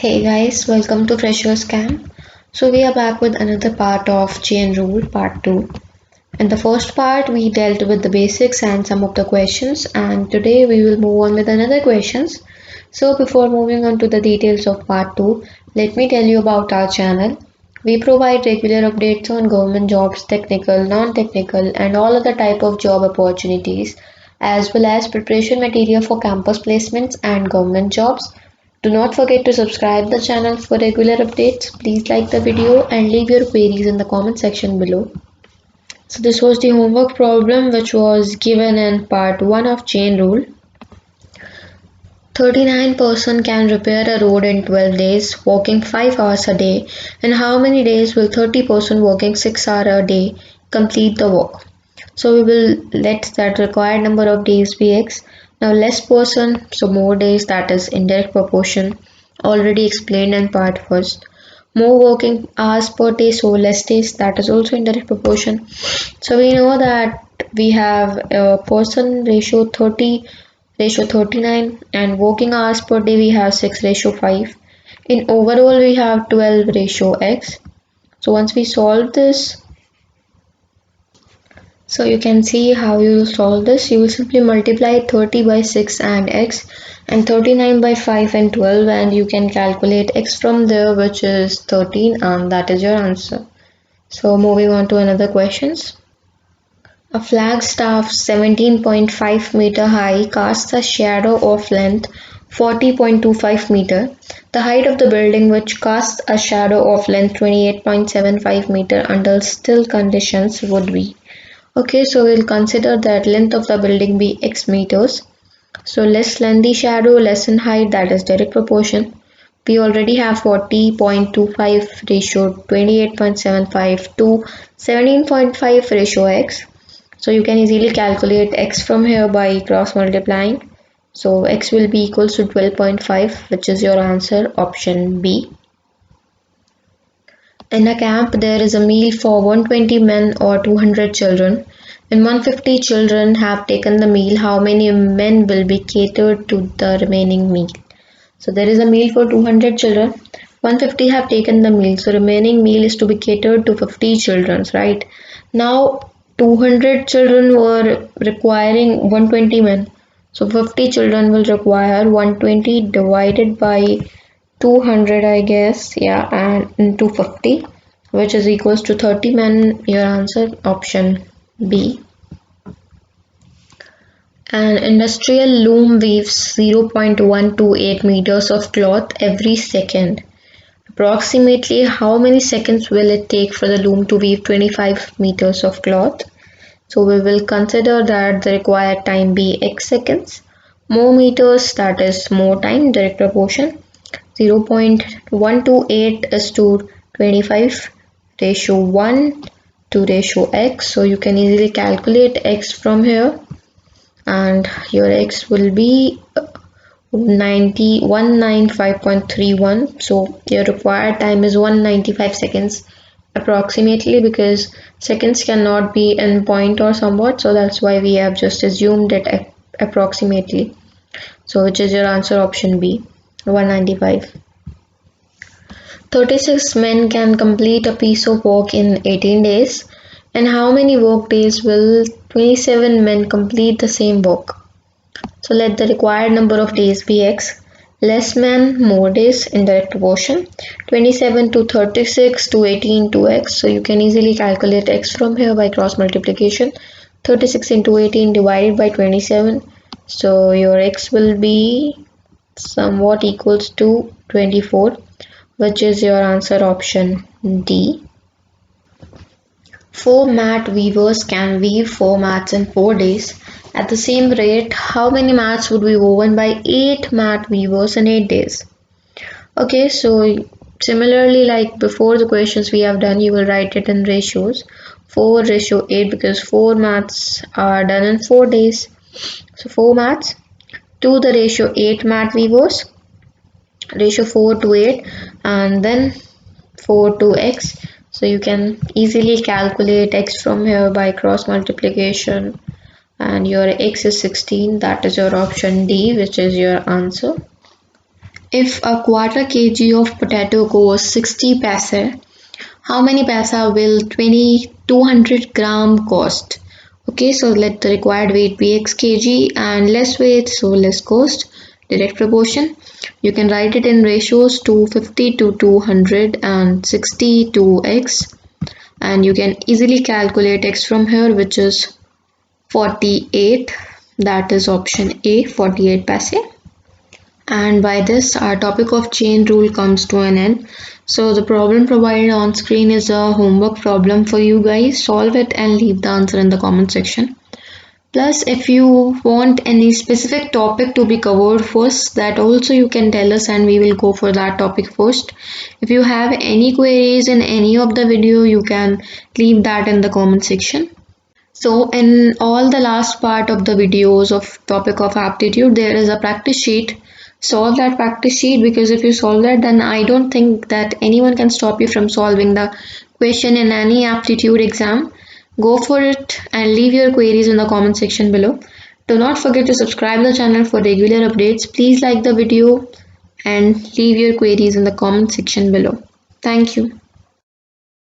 Hey guys, welcome to Freshers Camp. So we are back with another part of Chain Rule Part 2. In the first part, we dealt with the basics and some of the questions, and today we will move on with another questions. So before moving on to the details of Part 2, let me tell you about our channel. We provide regular updates on government jobs, technical, non-technical, and all other type of job opportunities, as well as preparation material for campus placements and government jobs. Do not forget to subscribe the channel for regular updates. Please like the video and leave your queries in the comment section below. So this was the homework problem which was given in part 1 of chain rule. 39% can repair a road in 12 days walking 5 hours a day, and how many days will 30% working 6 hours a day complete the work? So we will let that required number of days be x. Now less person, so more days, that is indirect proportion, already explained in part first. More working hours per day, so less days, that is also indirect proportion. So we know that we have a person ratio 30 ratio 39, and working hours per day we have 6 ratio 5. In overall we have 12 ratio x. So once we solve this, so you can see how you will solve this. You will simply multiply 30 by 6 and x, and 39 by 5 and 12, and you can calculate x from there, which is 13, and that is your answer. So moving on to another questions. A Flagstaff 17.5 meter high casts a shadow of length 40.25 meter. The height of the building which casts a shadow of length 28.75 meter under still conditions would be. Okay, so we'll consider that length of the building be x meters. So less lengthy shadow, less in height, that is direct proportion. We already have 40.25 ratio 28.75 to 17.5 ratio x. So you can easily calculate x from here by cross multiplying. So x will be equals to 12.5, which is your answer, option B. In a camp, there is a meal for 120 men or 200 children. When 150 children have taken the meal, how many men will be catered to the remaining meal? So there is a meal for 200 children. 150 have taken the meal. So remaining meal is to be catered to 50 children, right? Now 200 children were requiring 120 men. So 50 children will require 120 divided by 200, I guess, yeah, and into 50, which is equals to 30 men. Your answer, option B. An industrial loom weaves 0.128 meters of cloth every second. Approximately how many seconds will it take for the loom to weave 25 meters of cloth? So we will consider that the required time be x seconds. More meters, that is more time, direct proportion. 0.128 is to 25 ratio 1 to ratio x. So you can easily calculate x from here, and your x will be 195.31. So your required time is 195 seconds approximately, because seconds cannot be in point or somewhat, so that's why we have just assumed it approximately. So which is your answer, option B, 195. 36 men can complete a piece of work in 18 days, and how many work days will 27 men complete the same work? So let the required number of days be x. Less men, more days, indirect proportion. 27 to 36 to 18 to x. So you can easily calculate x from here by cross multiplication. 36 into 18 divided by 27. So your x will be somewhat equals to 24, which is your answer, option D. 4 mat weavers can weave 4 mats in 4 days. At the same rate, how many mats would be woven by 8 mat weavers in 8 days? Okay, so similarly like before the questions we have done, you will write it in ratios. 4 ratio 8, because 4 mats are done in 4 days. So 4 mats to the ratio 8 mat weavers, ratio 4 to 8, and then 4 to x. So you can easily calculate x from here by cross multiplication, and your x is 16, that is your option D, which is your answer. if a quarter kg of potato costs 60 paise, how many paisa will 200 gram cost? Okay, so let the required weight be x kg and less weight, so less cost, direct proportion. You can write it in ratios 250 to 200 and 60 to x, and you can easily calculate x from here, which is 48. That is option A, 48 paise. And by this, our topic of chain rule comes to an end. So the problem provided on screen is a homework problem for you guys. Solve it and leave the answer in the comment section. Plus, if you want any specific topic to be covered first, that also you can tell us and we will go for that topic first. If you have any queries in any of the video, you can leave that in the comment section. So in all the last part of the videos of topic of aptitude, there is a practice sheet. Solve that practice sheet, because if you solve that, then I don't think that anyone can stop you from solving the question in any aptitude exam. Go for it and leave your queries in the comment section below. Do not forget to subscribe the channel for regular updates. Please like the video and leave your queries in the comment section below. Thank you.